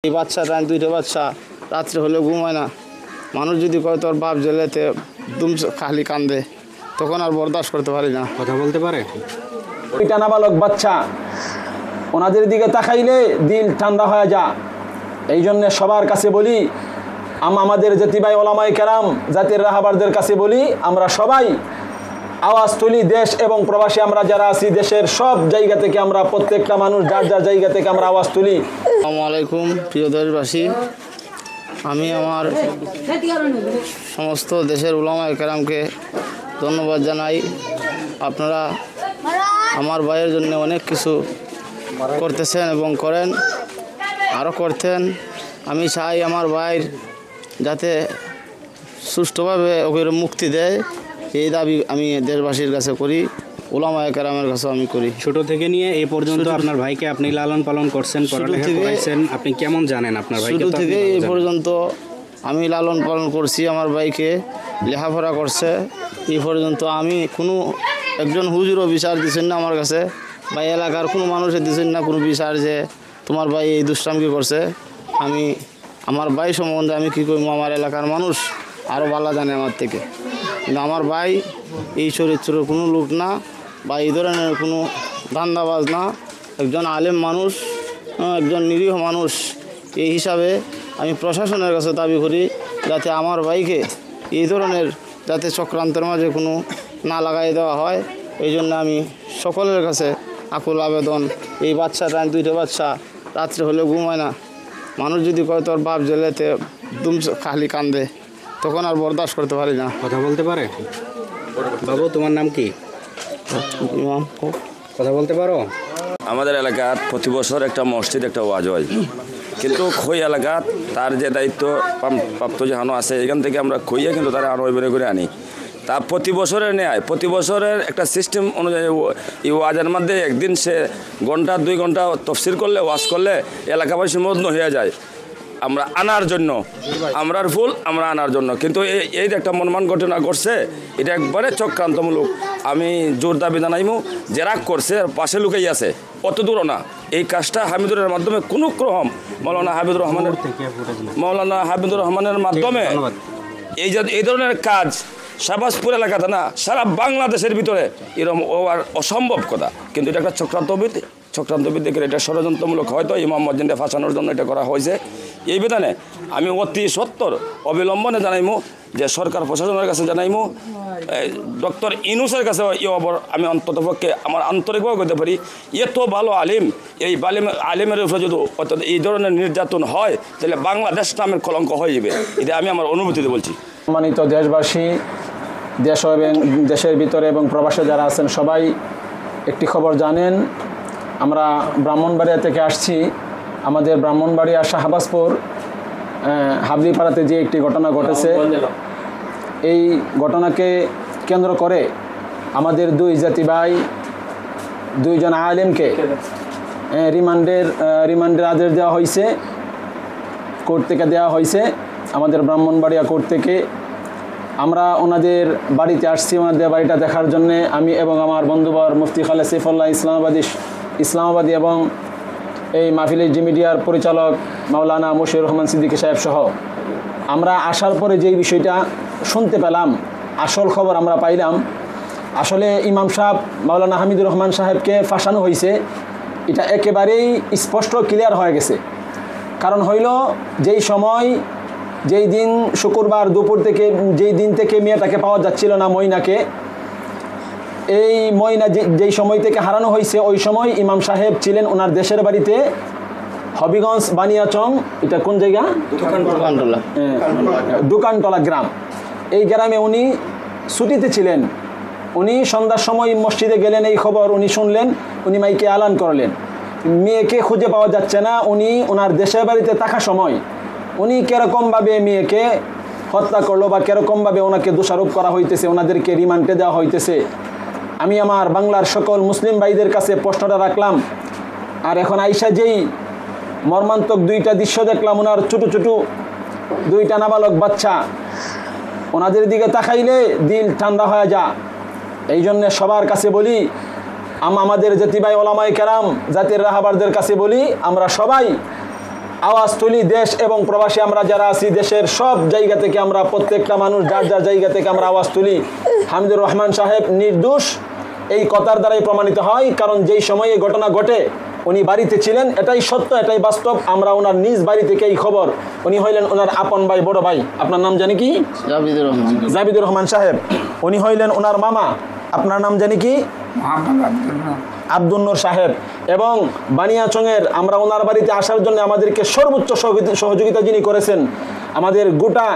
এই বাচ্চাটা দুইটা বাচ্চা রাত্রে হলে ঘুমায় না। মানুষ যদি কয় তোর বাপ জেলেতে দুম খালি কান্দে, তখন আর বরদাস্ত করতে পারি না। কথা বলতে পারে। দুইটা নাবালক বাচ্চা, ওনাদের দিকে তাকাইলে দিল ঠান্ডা হয়ে যা। এই জন্য সবার কাছে বলি, আমাদের জাতিভাই ওলামায়ে কেরাম জাতির রাহাবারদের কাছে বলি, আমরা সবাই আওয়াজ তুলি। দেশ এবং প্রবাসী আমরা যারা আছি, দেশের সব জায়গা থেকে আমরা প্রত্যেকটা মানুষ যার যার জায়গা থেকে আমরা আওয়াজ তুলি। আসসালামু আলাইকুম প্রিয় দেশবাসী, আমি আমার সমস্ত দেশের উলামায়ে কেরামকে ধন্যবাদ জানাই। আপনারা আমার ভাইয়ের জন্য অনেক কিছু করতেছেন এবং করেন, আরও করতেন। আমি চাই আমার ভাইয়ের যাতে সুষ্ঠুভাবে ওকে মুক্তি দেয়, এই দাবি আমি দেশবাসীর কাছে করি, উলামায়ে কেরামের কাছেও আমি করি। ছোট থেকে নিয়ে এই পর্যন্ত আপনার ভাইকে আপনি লালন পালন করছেন, পড়ালেখা করাইছেন, আপনি কেমন জানেন আপনার ভাইকে? ছোট থেকে এই পর্যন্ত আমি লালন পালন করছি, আমার ভাইকে লেখাপড়া করছে। এই পর্যন্ত আমি কোনো একজন হুজুরও বিচার দিচ্ছেন না আমার কাছে, বা এলাকার কোনো মানুষে দিচ্ছেন না কোনো বিচার যে তোমার ভাই এই দুষ্টামি করছে। আমি আমার ভাই সম্বন্ধে আমি কী করবো, আমার এলাকার মানুষ আরও ভালো জানে আমার থেকে। কিন্তু আমার ভাই এই চরিত্রের কোনো লোক না, বা এই ধরনের কোনো ধান্দাবাজ না, একজন আলেম মানুষ, একজন নিরীহ মানুষ। এই হিসাবে আমি প্রশাসনের কাছে দাবি করি যাতে আমার ভাইকে এই ধরনের যাতে চক্রান্তের মাঝে কোনো না লাগাই দেওয়া হয়। এই জন্য আমি সকলের কাছে আকুল আবেদন। এই বাচ্চাটা দুইটা বাচ্চা রাত্রে হলে ঘুমায় না। মানুষ যদি কয় তোর বাপ জেলেতে দুম খালি কান্দে, তখন আর বরদাস্ত করতে পারি না। কথা বলতে পারে। বাবু, তোমার নাম কি? কথা বলতে পারো? আমাদের এলাকার প্রতি বছর একটা মসজিদ একটা ওয়াজ হয়, কিন্তু খই এলাকাত তার যে দায়িত্ব প্রাপ্ত যেহানো আছে, এখান থেকে আমরা খইয়া কিন্তু তারা আরও বের করে আনি। তা প্রতি বছরের নেয়, প্রতি বছরের একটা সিস্টেম অনুযায়ী এই ওয়াজের মধ্যে একদিন সে ঘন্টা 2 ঘন্টা তফসির করলে, ওয়াজ করলে এলাকাবাসীর মগ্ন হয়ে যায়। আমরা আনার জন্য, আমরার ভুল আমরা আনার জন্য, কিন্তু এই যে একটা মনমান ঘটনা ঘটছে, এটা একবারে চক্রান্তমূলক। আমি জোর দাবি জানাইমু, যে রাগ করছে পাশে লুকাই আছে, অত দূরও না। এই কাজটা হামিদুরের মাধ্যমে কোনো ক্রম মৌলানা হাবিবুর রহমানের মাধ্যমে এই ধরনের কাজ শাহবাজপুর এলাকাতে না, সারা বাংলাদেশের ভিতরে এরকম অসম্ভব কথা। কিন্তু এটা একটা চক্রান্তবিদ্যা, এটা ষড়যন্ত্রমূলক, হয়তো ইমাম মসজিদে ফাঁসানোর জন্য এটা করা হয়েছে। এই বিধানে আমি অতি সত্তর অবিলম্বনে জানাইমু, যে সরকার প্রশাসনের কাছে জানাইমু, ডক্টর ইউনূসের কাছে আমি অন্ততপক্ষে আমার আন্তরিকভাবে করতে পারি, এত ভালো আলিম, এই আলিমের উপরে যদি এই ধরনের নির্যাতন হয়, তাহলে বাংলাদেশ নামের কলঙ্ক হয়ে যাবে। এটা আমি আমার অনুভূতিতে বলছি। সম্মানিত দেশবাসী, দেশ এবং দেশের ভিতরে এবং প্রবাসে যারা আছেন, সবাই একটি খবর জানেন। আমরা ব্রাহ্মণবাড়িয়া থেকে আসছি। আমাদের ব্রাহ্মণবাড়িয়া শাহবাজপুর হাবলিপাড়াতে যে একটি ঘটনা ঘটেছে, এই ঘটনাকে কেন্দ্র করে আমাদের 2 জাতি ভাই, 2 জন আলেমকে রিমান্ডের আদেশ দেওয়া হয়েছে, কোর্ট থেকে দেওয়া হয়েছে, আমাদের ব্রাহ্মণবাড়িয়া কোর্ট থেকে। আমরা ওনাদের বাড়িতে আসছি, ওনাদের বাড়িটা দেখার জন্যে আমি এবং আমার বন্ধুবর মুফতি খালেদ সাইফুল্লাহ ইসলামাবাদী এবং এই মাহফিলের জি মিডিয়ার পরিচালক মাওলানা মশিউর রহমান সিদ্দিকী সাহেব সহ আমরা আসার পরে যেই বিষয়টা শুনতে পেলাম, আসল খবর আমরা পাইলাম, আসলে ইমাম সাহেব মাওলানা হামিদুর রহমান সাহেবকে ফাঁসানো হয়েছে। এটা একেবারেই স্পষ্ট ক্লিয়ার হয়ে গেছে। কারণ হইল, যেই দিন শুক্রবার দুপুর থেকে, যেই দিন থেকে মেয়েটাকে পাওয়া যাচ্ছিল না, ময়নাকে, এই ময়না যেই সময় থেকে হারানো হয়েছে, ওই সময় ইমাম সাহেব ছিলেন ওনার দেশের বাড়িতে, হবিগঞ্জ বানিয়াচং। এটা কোন জায়গা? দোকানতলা গ্রাম। এই গ্রামে উনি ছুটিতে ছিলেন। উনি সন্ধ্যার সময় মসজিদে গেলেন, এই খবর উনি শুনলেন, উনি মাইকে আলান করলেন, মেয়েকে খুঁজে পাওয়া যাচ্ছে না। উনি ওনার দেশের বাড়িতে থাকা সময় উনি কীরকমভাবে মেয়েকে হত্যা করলো, বা কীরকমভাবে ওনাকে দোষারোপ করা হইতেছে, ওনাদেরকে রিমান্ডে দেওয়া হইতেছে, আমি আমার বাংলার সকল মুসলিম ভাইদের কাছে প্রশ্নটা রাখলাম। আর এখন আইসা যেই মর্মান্তক 2টা দৃশ্য দেখলাম, ওনার ছোটো 2টা নাবালক বাচ্চা, ওনাদের দিকে তাকাইলে দিল ঠান্ডা হয়ে যা। এই জন্য সবার কাছে বলি, আমাদের জাতিভাই ওলামায়ে কেরাম জাতির রাহাবারদের কাছে বলি, আমরা সবাই আওয়াজ তুলি। দেশ এবং প্রবাসী আমরা যারা আছি, দেশের সব জায়গা থেকে আমরা প্রত্যেকটা মানুষ যার যার জায়গা থেকে আমরা আওয়াজ তুলি। হামিদুর রহমান সাহেব নির্দোষ, এই কথার দ্বারাই প্রমাণিত হয়। কারণ যেই সময়ে ঘটনা ঘটে উনি বাড়িতে ছিলেন, এটাই সত্য, এটাই বাস্তব। আমরা ওনার নিজ বাড়ি থেকে এই খবর, উনি হইলেন ওনার আপন ভাই, বড় ভাই। আপনার নাম জানি কি? জাবিদুর রহমান। জাবিদুর রহমান সাহেব। উনি হইলেন ওনার মামা। আপনার নাম জানি কি? আব্দুল নূর সাহেব। এবং বানিয়াচংয়ের আমরা ওনার বাড়িতে আসার জন্য আমাদেরকে সর্বোচ্চ সহযোগিতা যিনি করেছেন, আমাদের গোটা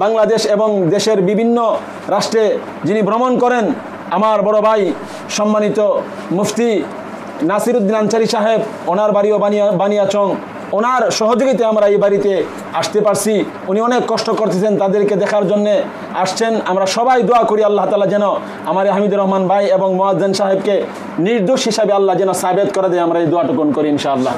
বাংলাদেশ এবং দেশের বিভিন্ন রাষ্ট্রে যিনি ভ্রমণ করেন, আমার বড় ভাই সম্মানিত মুফতি নাসিরউদ্দিন আনসারী সাহেব, ওনার বাড়িও বানিয়াচং। ওনার সহযোগিতায় আমরা এই বাড়িতে আসতে পারছি। উনি অনেক কষ্ট করতেছেন, তাদেরকে দেখার জন্য আসছেন। আমরা সবাই দোয়া করি আল্লাহ তাআলা যেন আমার হামিদুর রহমান ভাই এবং মুয়াজ্জিন সাহেবকে নির্দোষ হিসাবে আল্লাহ যেন সাবেত করে দেয়। আমরা এই দোয়াটুকুন করি ইনশাআল্লাহ।